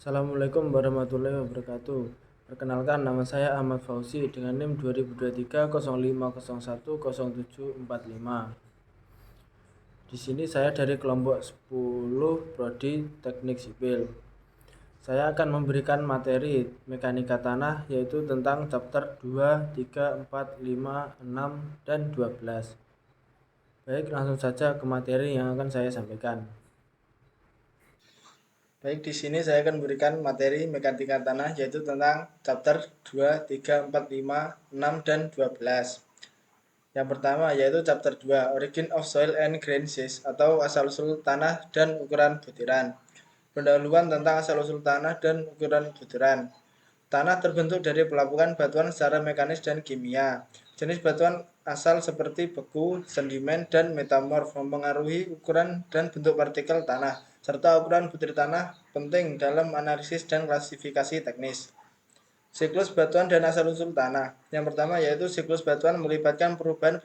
Assalamualaikum warahmatullahi wabarakatuh. Perkenalkan, nama saya Ahmad Fauzi dengan NIM 2023 05010745. Di sini saya dari kelompok 10 Prodi Teknik Sipil. Saya akan memberikan materi mekanika tanah yaitu tentang chapter 2, 3, 4, 5, 6, dan 12. Baik, langsung saja ke materi yang akan saya sampaikan. Baik, di sini saya akan berikan materi mekanika tanah yaitu tentang chapter 2, 3, 4, 5, 6, dan 12. Yang pertama yaitu chapter 2, Origin of Soil and Drainages atau asal-usul tanah dan ukuran butiran. Pendahuluan tentang asal-usul tanah dan ukuran butiran. Tanah terbentuk dari pelapukan batuan secara mekanis dan kimia. Jenis batuan asal seperti beku, sedimen, dan metamorf mempengaruhi ukuran dan bentuk partikel tanah, serta ukuran butir tanah penting dalam analisis dan klasifikasi teknis. Siklus batuan dan asal-usul tanah. Yang pertama yaitu siklus batuan melibatkan perubahan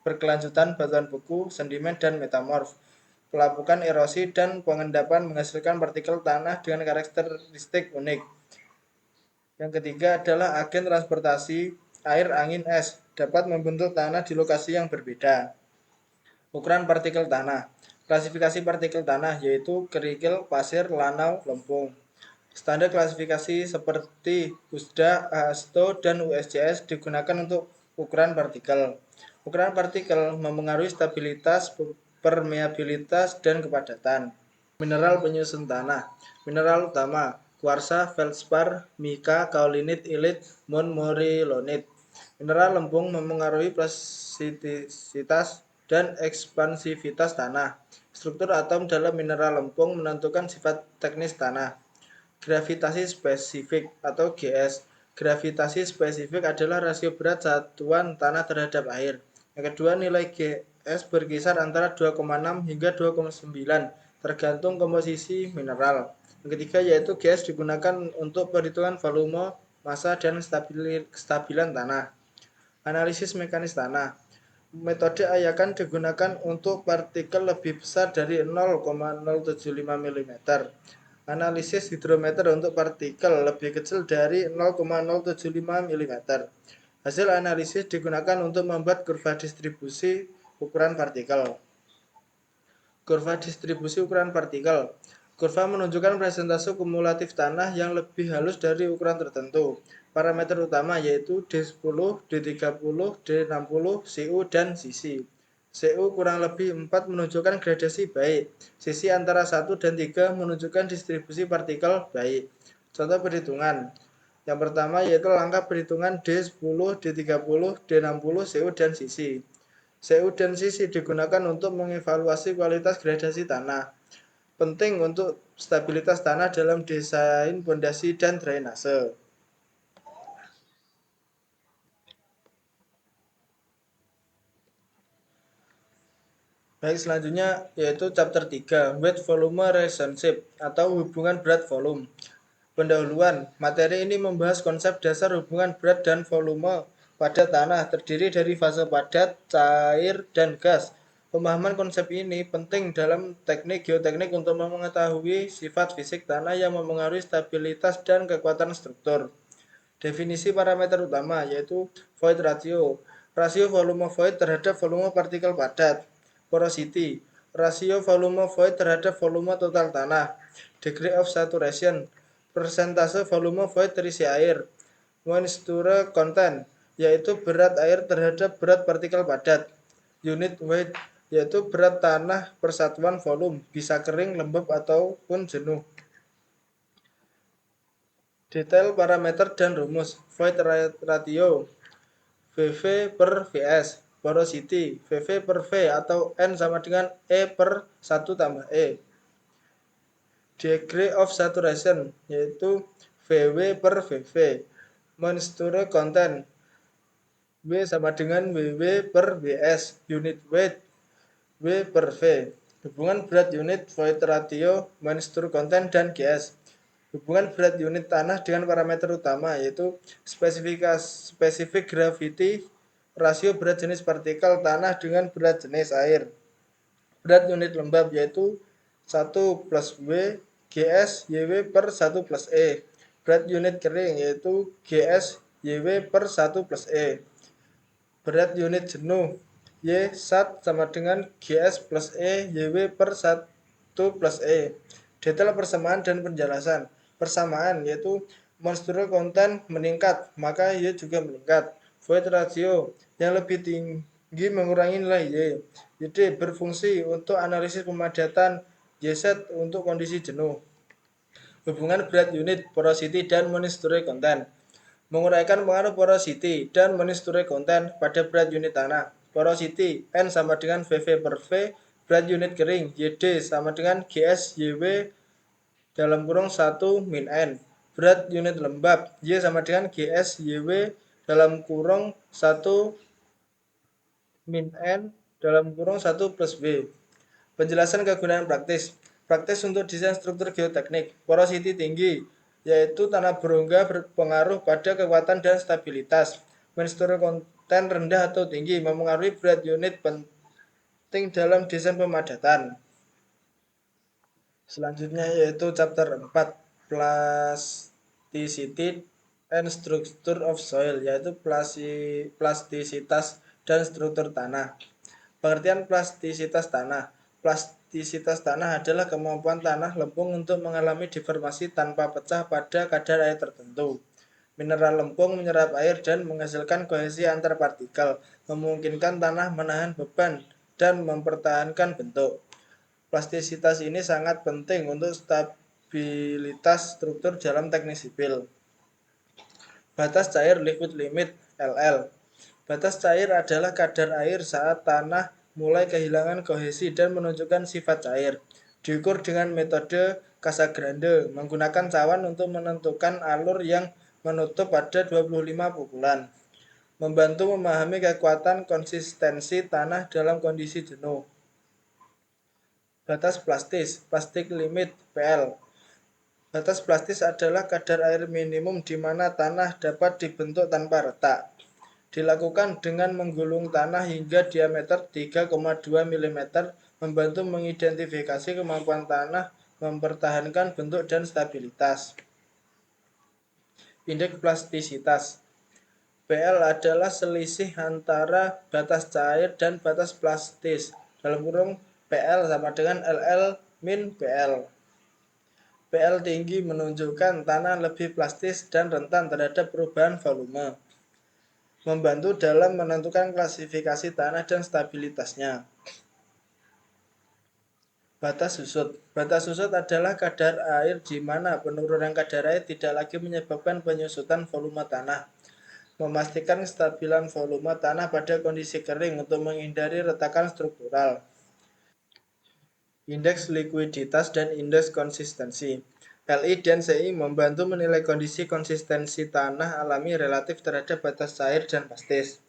berkelanjutan batuan beku, sedimen, dan metamorf, pelapukan erosi, dan pengendapan menghasilkan partikel tanah dengan karakteristik unik. Yang ketiga adalah agen transportasi air, angin, es dapat membentuk tanah di lokasi yang berbeda. Ukuran partikel tanah. Klasifikasi partikel tanah yaitu kerikil, pasir, lanau, lempung. Standar klasifikasi seperti USDA, AASTO, dan USJS digunakan untuk ukuran partikel. Ukuran partikel mempengaruhi stabilitas, permeabilitas, dan kepadatan. Mineral penyusun tanah. Mineral utama: kuarsa, feldspar, mika, kaolinit, ilit, montmorillonit. Mineral lempung mempengaruhi plastisitas dan ekspansivitas tanah. Struktur atom dalam mineral lempung menentukan sifat teknis tanah. Gravitasi spesifik atau GS. Gravitasi spesifik adalah rasio berat satuan tanah terhadap air. Yang kedua, nilai GS berkisar antara 2,6 hingga 2,9 tergantung komposisi mineral. Yang ketiga yaitu GS digunakan untuk perhitungan volume, massa, dan kestabilan tanah. Analisis mekanis tanah. Metode ayakan digunakan untuk partikel lebih besar dari 0,075 mm. Analisis hidrometer untuk partikel lebih kecil dari 0,075 mm. Hasil analisis digunakan untuk membuat kurva distribusi ukuran partikel. Kurva distribusi ukuran partikel. Kurva menunjukkan presentase kumulatif tanah yang lebih halus dari ukuran tertentu. Parameter utama yaitu D10, D30, D60, CU, dan sisi. CU kurang lebih 4 menunjukkan gradasi baik. Sisi antara 1 dan 3 menunjukkan distribusi partikel baik. Contoh perhitungan. Yang pertama yaitu langkah perhitungan D10, D30, D60, CU, dan sisi. CU dan sisi digunakan untuk mengevaluasi kualitas gradasi tanah. Penting untuk stabilitas tanah dalam desain pondasi dan drainase. Baik, selanjutnya yaitu chapter 3, Weight Volume Relationship atau hubungan berat volume. Pendahuluan. Materi ini membahas konsep dasar hubungan berat dan volume pada tanah terdiri dari fase padat, cair, dan gas. Pemahaman konsep ini penting dalam teknik geoteknik untuk mengetahui sifat fisik tanah yang mempengaruhi stabilitas dan kekuatan struktur. Definisi parameter utama yaitu void ratio. Rasio volume void terhadap volume partikel padat. Porosity. Rasio volume void terhadap volume total tanah. Degree of saturation. Persentase volume void terisi air. Moisture content yaitu berat air terhadap berat partikel padat. Unit weight yaitu berat tanah per satuan volume, bisa kering, lembab, ataupun jenuh. Detail parameter dan rumus. Void ratio VV per VS. Porosity VV per V atau N sama dengan E per 1 tambah E. Degree of saturation yaitu VW per VV. Moisture content W sama dengan WW per WS. Unit weight W per V. Hubungan berat unit void ratio, moisture content, dan GS. Hubungan berat unit tanah dengan parameter utama yaitu specific gravity, rasio berat jenis partikel tanah dengan berat jenis air. Berat unit lembab yaitu 1 plus W GS YW per 1 plus E. Berat unit kering yaitu GS YW per 1 plus E. Berat unit jenuh Y sat sama dengan GS plus E YW per 1 plus E. Detail persamaan dan penjelasan. Persamaan yaitu moisture content meningkat, maka Y juga meningkat. Void ratio yang lebih tinggi mengurangi nilai Y. YD berfungsi untuk analisis pemadatan, YZ untuk kondisi jenuh. Hubungan berat unit, porosity, dan moisture content. Menguraikan pengaruh porosity dan moisture content pada berat unit tanah. Porosity N sama dengan VV per V, berat unit kering YD sama dengan GS YW dalam kurung 1 min N. Berat unit lembab Y sama dengan GS YW dalam kurung 1 min N dalam kurung 1 plus V. Penjelasan kegunaan praktis. Praktis untuk desain struktur geoteknik. Porosity tinggi, yaitu tanah berongga berpengaruh pada kekuatan dan stabilitas. Moisture content rendah atau tinggi mempengaruhi berat unit penting dalam desain pemadatan. Selanjutnya yaitu chapter 4, Plasticity and Structure of Soil, yaitu plastisitas dan struktur tanah. Pengertian plastisitas tanah. Plastisitas tanah adalah kemampuan tanah lempung untuk mengalami deformasi tanpa pecah pada kadar air tertentu. Mineral lempung menyerap air dan menghasilkan kohesi antar partikel, memungkinkan tanah menahan beban dan mempertahankan bentuk. Plastisitas ini sangat penting untuk stabilitas struktur dalam teknik sipil. Batas cair liquid limit LL. Batas cair adalah kadar air saat tanah mulai kehilangan kohesi dan menunjukkan sifat cair. Diukur dengan metode Casagrande menggunakan cawan untuk menentukan alur yang menutup pada 25 pukulan. Membantu memahami kekuatan konsistensi tanah dalam kondisi jenuh. Batas plastis, plastic limit PL. Batas plastis adalah kadar air minimum di mana tanah dapat dibentuk tanpa retak. Dilakukan dengan menggulung tanah hingga diameter 3,2 mm, membantu mengidentifikasi kemampuan tanah mempertahankan bentuk dan stabilitas. Indeks plastisitas PL adalah selisih antara batas cair dan batas plastis. Dalam kurung PL sama dengan LL min PL. PL tinggi menunjukkan tanah lebih plastis dan rentan terhadap perubahan volume. Membantu dalam menentukan klasifikasi tanah dan stabilitasnya. Batas susut. Batas susut adalah kadar air di mana penurunan kadar air tidak lagi menyebabkan penyusutan volume tanah. Memastikan kestabilan volume tanah pada kondisi kering untuk menghindari retakan struktural. Indeks likuiditas dan indeks konsistensi. LI dan CI membantu menilai kondisi konsistensi tanah alami relatif terhadap batas cair dan plastis.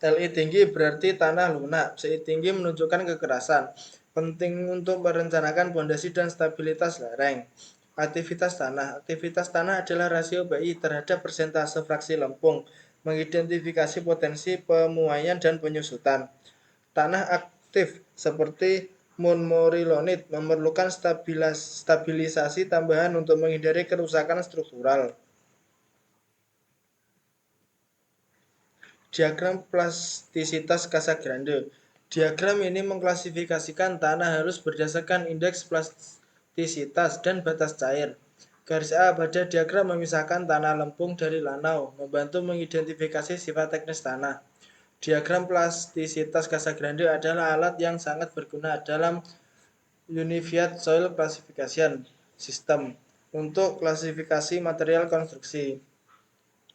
LI tinggi berarti tanah lunak, CI tinggi menunjukkan kekerasan. Penting untuk merencanakan pondasi dan stabilitas lereng. Aktivitas tanah. Aktivitas tanah adalah rasio BI terhadap persentase fraksi lempung, mengidentifikasi potensi pemuaian dan penyusutan. Tanah aktif seperti montmorillonite memerlukan stabilisasi tambahan untuk menghindari kerusakan struktural. Diagram plastisitas Casagrande. Diagram ini mengklasifikasikan tanah halus berdasarkan indeks plastisitas dan batas cair. Garis A pada diagram memisahkan tanah lempung dari lanau, membantu mengidentifikasi sifat teknis tanah. Diagram plastisitas Casagrande adalah alat yang sangat berguna dalam Unified Soil Classification System untuk klasifikasi material konstruksi.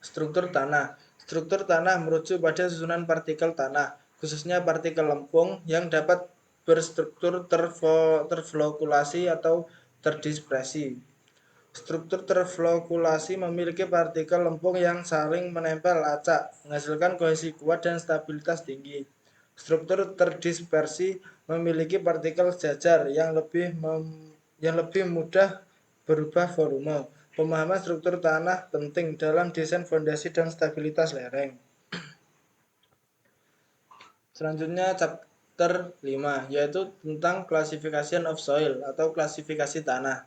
Struktur tanah. Struktur tanah merujuk pada susunan partikel tanah, khususnya partikel lempung yang dapat berstruktur terflokulasi atau terdispersi. Struktur terflokulasi memiliki partikel lempung yang saling menempel acak, menghasilkan kohesi kuat dan stabilitas tinggi. Struktur terdispersi memiliki partikel jajar yang lebih mudah berubah volume. Pemahaman struktur tanah penting dalam desain fondasi dan stabilitas lereng. Selanjutnya chapter 5, yaitu tentang classification of soil atau klasifikasi tanah.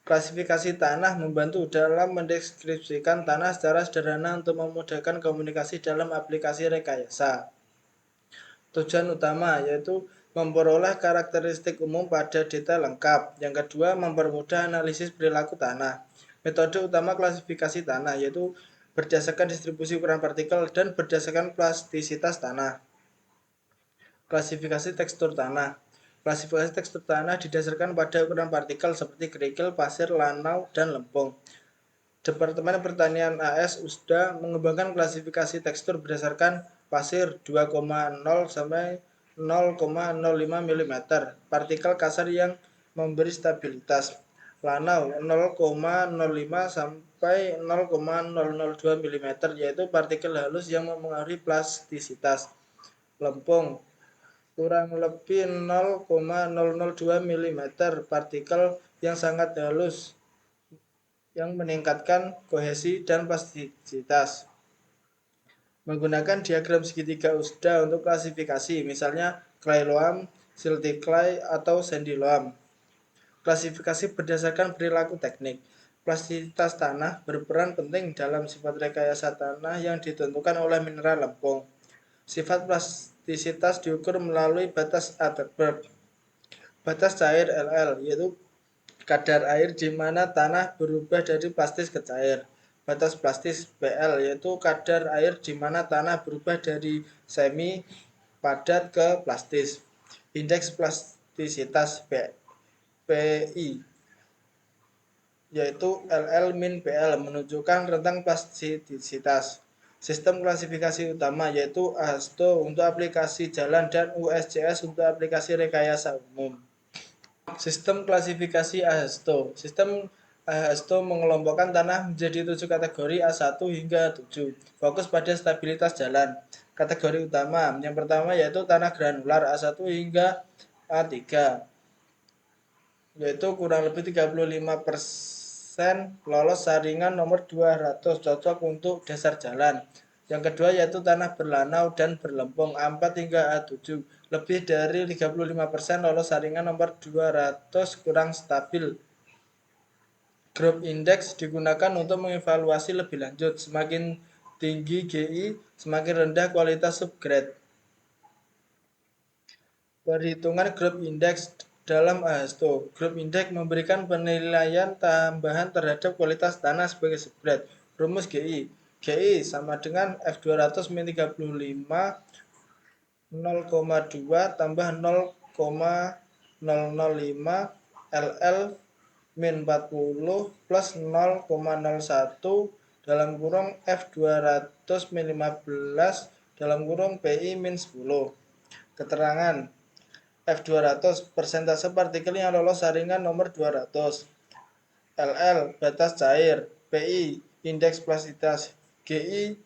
Klasifikasi tanah membantu dalam mendeskripsikan tanah secara sederhana untuk memudahkan komunikasi dalam aplikasi rekayasa. Tujuan utama yaitu memperoleh karakteristik umum pada data lengkap. Yang kedua, mempermudah analisis perilaku tanah. Metode utama klasifikasi tanah yaitu berdasarkan distribusi ukuran partikel dan berdasarkan plastisitas tanah. Klasifikasi tekstur tanah. Klasifikasi tekstur tanah didasarkan pada ukuran partikel seperti kerikil, pasir, lanau, dan lempung. Departemen Pertanian AS USDA mengembangkan klasifikasi tekstur berdasarkan pasir 2,0 sampai 0,05 mm, partikel kasar yang memberi stabilitas, lanau 0,05 sampai 0,002 mm, yaitu partikel halus yang mempengaruhi plastisitas, lempung kurang lebih 0,002 mm, partikel yang sangat halus yang meningkatkan kohesi dan plastisitas. Menggunakan diagram segitiga USDA untuk klasifikasi, misalnya clay loam, silty clay, atau sandy loam. Klasifikasi berdasarkan perilaku teknik. Plastisitas tanah berperan penting dalam sifat rekayasa tanah yang ditentukan oleh mineral lempung. Sifat plastisitas diukur melalui batas Atterberg. Batas cair LL, yaitu kadar air di mana tanah berubah dari plastis ke cair. Batas plastis BL yaitu kadar air di mana tanah berubah dari semi padat ke plastis. Indeks plastisitas PI yaitu LL min PL menunjukkan rentang plastisitas. Sistem klasifikasi utama yaitu ASTO untuk aplikasi jalan dan USCS untuk aplikasi rekayasa umum. Sistem klasifikasi AHESTO. Sistem AHESTO mengelompokkan tanah menjadi 7 kategori A1 hingga 7. Fokus pada stabilitas jalan. Kategori utama. Yang pertama yaitu tanah granular A1 hingga A3. Yaitu kurang lebih 35% lolos saringan nomor 200 cocok untuk dasar jalan. Yang kedua yaitu tanah berlanau dan berlempung A4 hingga A7. Lebih dari 35% lolos saringan nomor 200 kurang stabil. Group Index digunakan untuk mengevaluasi lebih lanjut. Semakin tinggi GI, semakin rendah kualitas subgrade. Perhitungan Group Index dalam AHESTO. Group Index memberikan penilaian tambahan terhadap kualitas tanah sebagai subgrade. Rumus GI. GI sama dengan F200 min 35 0,2 tambah 0,005 LL min 40 plus 0,01 dalam kurung F200 min 15 dalam kurung PI min 10. Keterangan F200 persentase partikel yang lolos saringan nomor 200. LL batas cair. PI indeks plastisitas. GI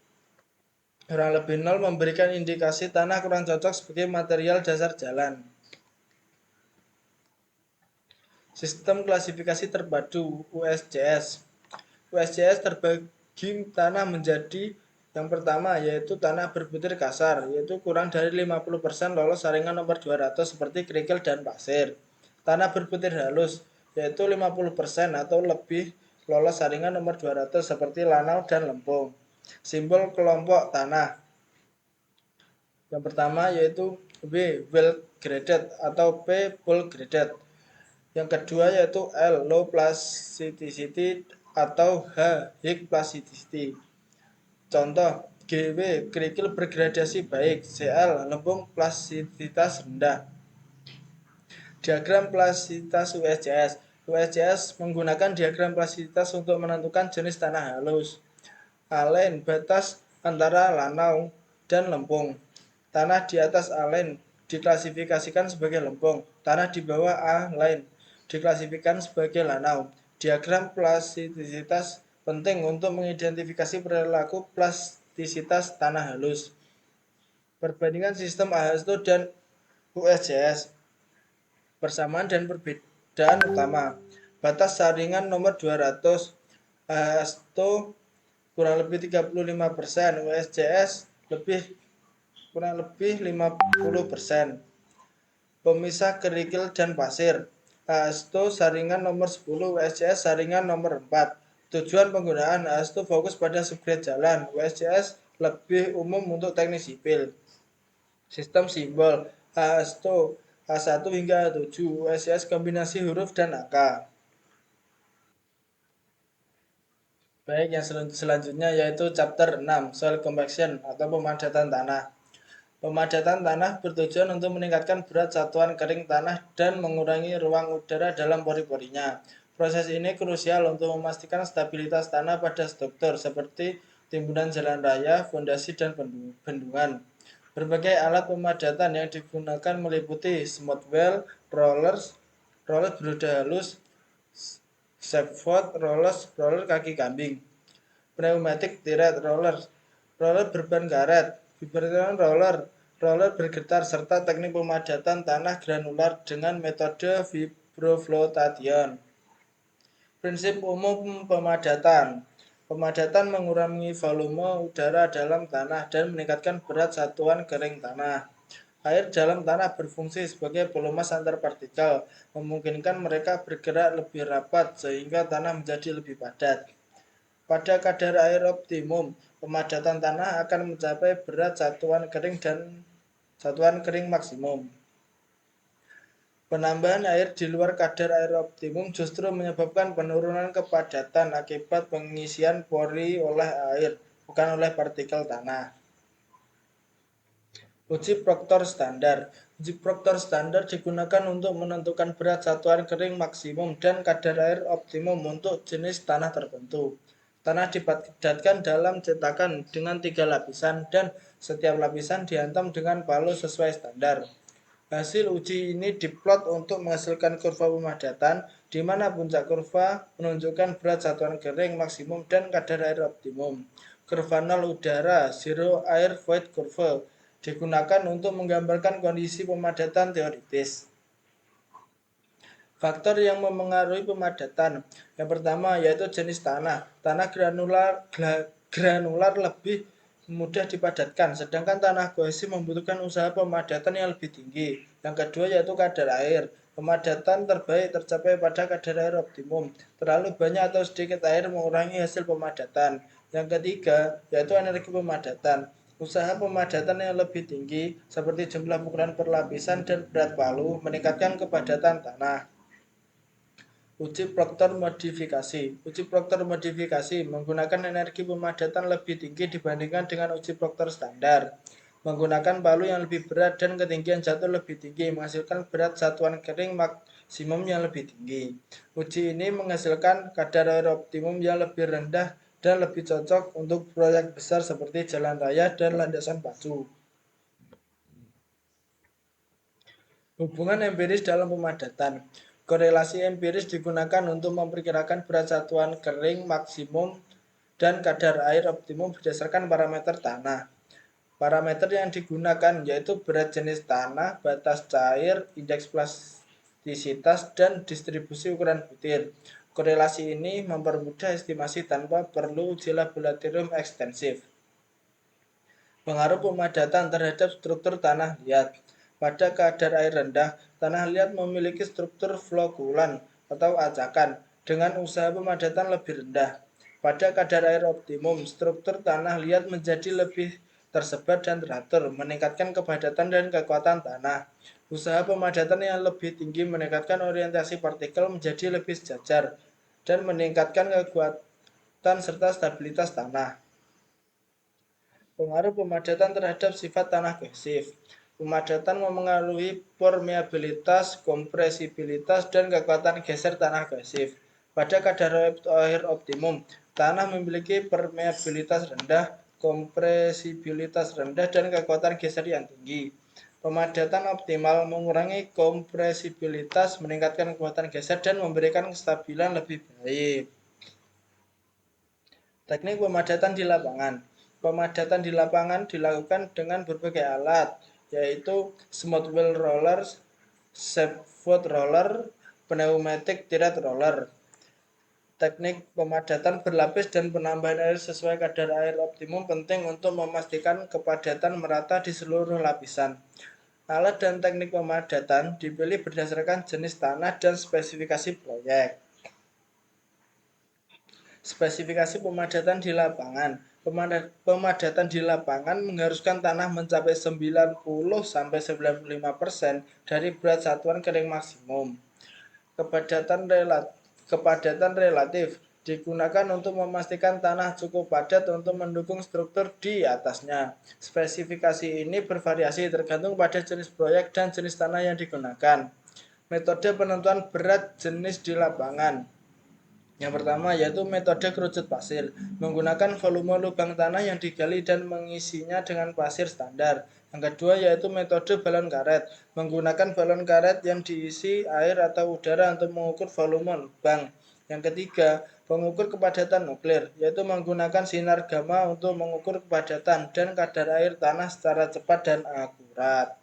kurang lebih 0 memberikan indikasi tanah kurang cocok sebagai material dasar jalan. Sistem klasifikasi terpadu USCS. USCS terbagi tanah menjadi yang pertama yaitu tanah berbutir kasar, yaitu kurang dari 50% lolos saringan nomor 200 seperti kerikil dan pasir. Tanah berbutir halus yaitu 50% atau lebih lolos saringan nomor 200 seperti lanau dan lempung. Simbol kelompok tanah. Yang pertama yaitu W well graded atau P poor graded. Yang kedua yaitu L low plasticity atau H high plasticity. Contoh GW kerikil bergradasi baik, CL lempung plastisitas rendah. Diagram plastisitas USCS. USCS menggunakan diagram plastisitas untuk menentukan jenis tanah halus. Alen batas antara lanau dan lempung. Tanah di atas alen diklasifikasikan sebagai lempung. Tanah di bawah alen diklasifikasikan sebagai lanau. Diagram plastisitas penting untuk mengidentifikasi perilaku plastisitas tanah halus. Perbandingan sistem AHESTO dan USCS. Persamaan dan perbedaan utama. Batas saringan nomor 200. AHESTO kurang lebih 35%, USCS lebih kurang lebih 50%. Pemisah kerikil dan pasir. H2 saringan nomor 10, WSCS saringan nomor 4. Tujuan penggunaan H2 fokus pada subgrade jalan, WSCS lebih umum untuk teknik sipil. Sistem simbol H2 H1 hingga H7, WSCS kombinasi huruf dan angka. Baik, yang selanjutnya yaitu chapter 6, soil compaction atau pemadatan tanah. Pemadatan tanah bertujuan untuk meningkatkan berat satuan kering tanah dan mengurangi ruang udara dalam pori-porinya. Proses ini krusial untuk memastikan stabilitas tanah pada struktur seperti timbunan jalan raya, fondasi, dan bendungan. Berbagai alat pemadatan yang digunakan meliputi smooth well, roller berudah halus, scaffold, roller kaki kambing, pneumatic tiret roller berban karet, vibration roller bergetar, serta teknik pemadatan tanah granular dengan metode vibroflotation. Prinsip umum pemadatan. Pemadatan mengurangi volume udara dalam tanah dan meningkatkan berat satuan kering tanah. Air dalam tanah berfungsi sebagai pelumas antar partikel, memungkinkan mereka bergerak lebih rapat sehingga tanah menjadi lebih padat. Pada kadar air optimum, pemadatan tanah akan mencapai berat satuan kering dan satuan kering maksimum. Penambahan air di luar kadar air optimum justru menyebabkan penurunan kepadatan akibat pengisian pori oleh air, bukan oleh partikel tanah. Uji Proctor standar. Uji Proctor standar digunakan untuk menentukan berat satuan kering maksimum dan kadar air optimum untuk jenis tanah tertentu. Tanah dipadatkan dalam cetakan dengan 3 lapisan dan setiap lapisan dihantam dengan palu sesuai standar. Hasil uji ini diplot untuk menghasilkan kurva pemadatan, di mana puncak kurva menunjukkan berat satuan kering maksimum dan kadar air optimum. Kurva nol udara, zero air void curve, digunakan untuk menggambarkan kondisi pemadatan teoritis. Faktor yang memengaruhi pemadatan. Yang pertama yaitu jenis tanah. Tanah granular lebih mudah dipadatkan, sedangkan tanah kohesif membutuhkan usaha pemadatan yang lebih tinggi. Yang kedua yaitu kadar air. Pemadatan terbaik tercapai pada kadar air optimum. Terlalu banyak atau sedikit air mengurangi hasil pemadatan. Yang ketiga yaitu energi pemadatan. Usaha pemadatan yang lebih tinggi, seperti jumlah pukulan per lapisan dan berat palu, meningkatkan kepadatan tanah. Uji Proctor modifikasi. Uji Proctor modifikasi menggunakan energi pemadatan lebih tinggi dibandingkan dengan uji Proctor standar. Menggunakan palu yang lebih berat dan ketinggian jatuh lebih tinggi menghasilkan berat satuan kering maksimum yang lebih tinggi. Uji ini menghasilkan kadar air optimum yang lebih rendah dan lebih cocok untuk proyek besar seperti jalan raya dan landasan pacu. Hubungan empiris dalam pemadatan. Korelasi empiris digunakan untuk memperkirakan berat satuan kering maksimum dan kadar air optimum berdasarkan parameter tanah. Parameter yang digunakan yaitu berat jenis tanah, batas cair, indeks plastisitas, dan distribusi ukuran butir. Korelasi ini mempermudah estimasi tanpa perlu uji laboratorium ekstensif. Pengaruh pemadatan terhadap struktur tanah liat. Pada kadar air rendah, tanah liat memiliki struktur flokulan atau acakan dengan usaha pemadatan lebih rendah. Pada kadar air optimum, struktur tanah liat menjadi lebih tersebar dan teratur, meningkatkan kepadatan dan kekuatan tanah. Usaha pemadatan yang lebih tinggi meningkatkan orientasi partikel menjadi lebih sejajar dan meningkatkan kekuatan serta stabilitas tanah. Pengaruh pemadatan terhadap sifat tanah kohesif. Pemadatan memengaruhi permeabilitas, kompresibilitas, dan kekuatan geser tanah kohesif. Pada kadar air optimum, tanah memiliki permeabilitas rendah, kompresibilitas rendah, dan kekuatan geser yang tinggi. Pemadatan optimal mengurangi kompresibilitas, meningkatkan kekuatan geser, dan memberikan kestabilan lebih baik. Teknik pemadatan di lapangan. Pemadatan di lapangan dilakukan dengan berbagai alat, yaitu smooth well roller, scaffold roller, pneumatic tiret roller. Teknik pemadatan berlapis dan penambahan air sesuai kadar air optimum penting untuk memastikan kepadatan merata di seluruh lapisan. Alat dan teknik pemadatan dipilih berdasarkan jenis tanah dan spesifikasi proyek. Spesifikasi pemadatan di lapangan. Pemadatan di lapangan mengharuskan tanah mencapai 90-95% dari berat satuan kering maksimum. Kepadatan relatif digunakan untuk memastikan tanah cukup padat untuk mendukung struktur di atasnya. Spesifikasi ini bervariasi tergantung pada jenis proyek dan jenis tanah yang digunakan. Metode penentuan berat jenis di lapangan. Yang pertama yaitu metode kerucut pasir, menggunakan volume lubang tanah yang digali dan mengisinya dengan pasir standar. Yang kedua yaitu metode balon karet, menggunakan balon karet yang diisi air atau udara untuk mengukur volume lubang. Yang ketiga, pengukur kepadatan nuklir, yaitu menggunakan sinar gamma untuk mengukur kepadatan dan kadar air tanah secara cepat dan akurat.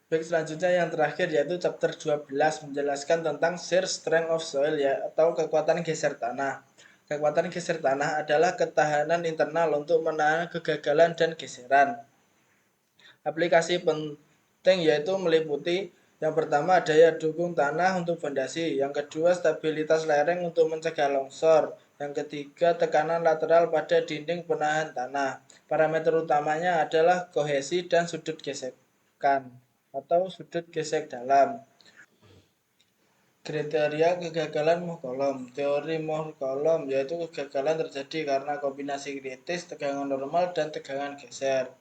Baik, selanjutnya yang terakhir yaitu chapter 12 menjelaskan tentang shear strength of soil atau kekuatan geser tanah. Kekuatan geser tanah adalah ketahanan internal untuk menahan kegagalan dan geseran. Aplikasi penting yaitu meliputi yang pertama daya dukung tanah untuk fondasi, yang kedua stabilitas lereng untuk mencegah longsor, yang ketiga tekanan lateral pada dinding penahan tanah. Parameter utamanya adalah kohesi dan sudut gesekan atau sudut gesek dalam. Kriteria kegagalan Moh-Kolom. Teori Moh-Kolom yaitu kegagalan terjadi karena kombinasi kritis tegangan normal dan tegangan geser.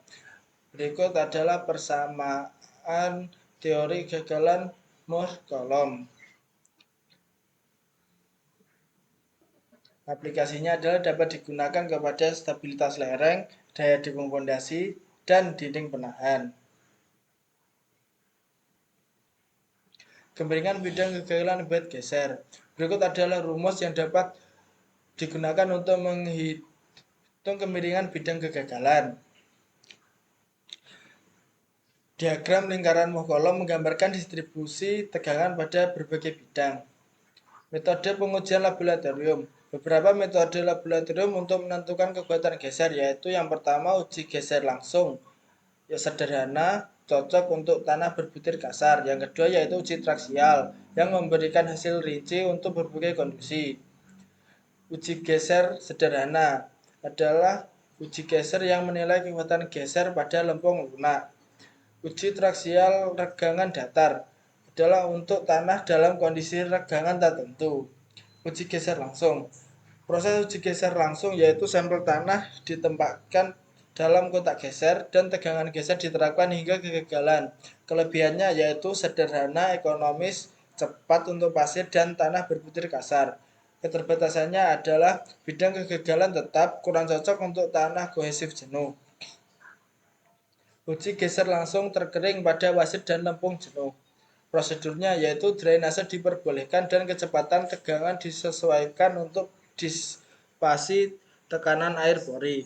Berikut adalah persamaan teori kegagalan Moh-Kolom. Aplikasinya adalah dapat digunakan kepada stabilitas lereng, daya dukung fondasi, dan dinding penahan. Kemiringan bidang kegagalan akibat geser. Berikut adalah rumus yang dapat digunakan untuk menghitung kemiringan bidang kegagalan. Diagram lingkaran Moh-Kolom menggambarkan distribusi tegangan pada berbagai bidang. Metode pengujian laboratorium. Beberapa metode laboratorium untuk menentukan kekuatan geser yaitu yang pertama uji geser langsung. Ya sederhana, cocok untuk tanah berbutir kasar. Yang kedua yaitu uji traksial yang memberikan hasil rinci untuk berbagai kondisi. Uji geser sederhana adalah uji geser yang menilai kekuatan geser pada lempung lunak. Uji traksial regangan datar adalah untuk tanah dalam kondisi regangan tertentu. Uji geser langsung. Proses uji geser langsung yaitu sampel tanah ditempatkan dalam kotak geser dan tegangan geser diterapkan hingga kegagalan. Kelebihannya yaitu sederhana, ekonomis, cepat untuk pasir dan tanah berbutir kasar. Keterbatasannya adalah bidang kegagalan tetap kurang cocok untuk tanah kohesif jenuh. Uji geser langsung terkering pada wasit dan lempung jenuh. Prosedurnya yaitu drainase diperbolehkan dan kecepatan tegangan disesuaikan untuk dispasi tekanan air pori.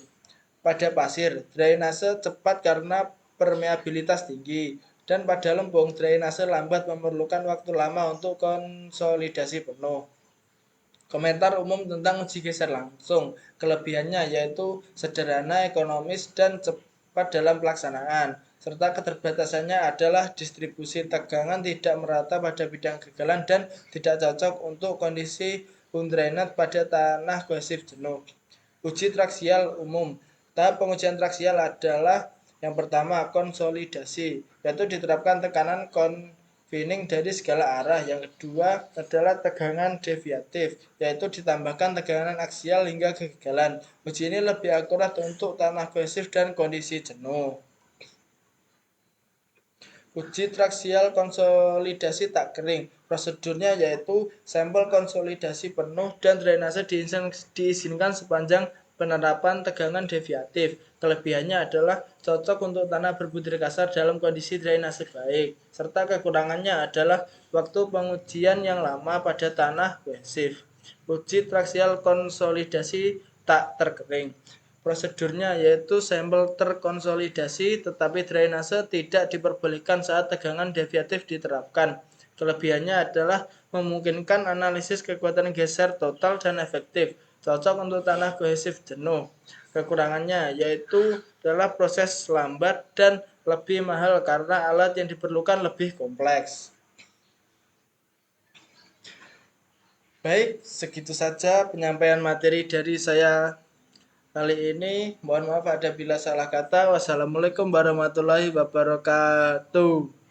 Pada pasir, drainase cepat karena permeabilitas tinggi, dan pada lempung, drainase lambat memerlukan waktu lama untuk konsolidasi penuh. Komentar umum tentang uji geser langsung. Kelebihannya yaitu sederhana, ekonomis, dan cepat dalam pelaksanaan. Serta keterbatasannya adalah distribusi tegangan tidak merata pada bidang kegagalan dan tidak cocok untuk kondisi undrained pada tanah kohesif jenuh. Uji traksial umum. Tahap pengujian traksial adalah yang pertama konsolidasi, yaitu diterapkan tekanan confining dari segala arah. Yang kedua adalah tegangan deviatif, yaitu ditambahkan tegangan aksial hingga kegagalan. Uji ini lebih akurat untuk tanah kohesif dan kondisi jenuh. Uji traksial konsolidasi tak kering. Prosedurnya yaitu sampel konsolidasi penuh dan drainase diizinkan sepanjang penerapan tegangan deviatif. Kelebihannya adalah cocok untuk tanah berbutir kasar dalam kondisi drainase baik, serta kekurangannya adalah waktu pengujian yang lama pada tanah kohesif. Uji traksial konsolidasi tak terkering. Prosedurnya yaitu sampel terkonsolidasi tetapi drainase tidak diperbolehkan saat tegangan deviatif diterapkan. Kelebihannya adalah memungkinkan analisis kekuatan geser total dan efektif, cocok untuk tanah kohesif jenuh. Kekurangannya yaitu adalah proses lambat dan lebih mahal karena alat yang diperlukan lebih kompleks. Baik, segitu saja penyampaian materi dari saya kali ini. Mohon maaf apabila salah kata. Wassalamualaikum warahmatullahi wabarakatuh.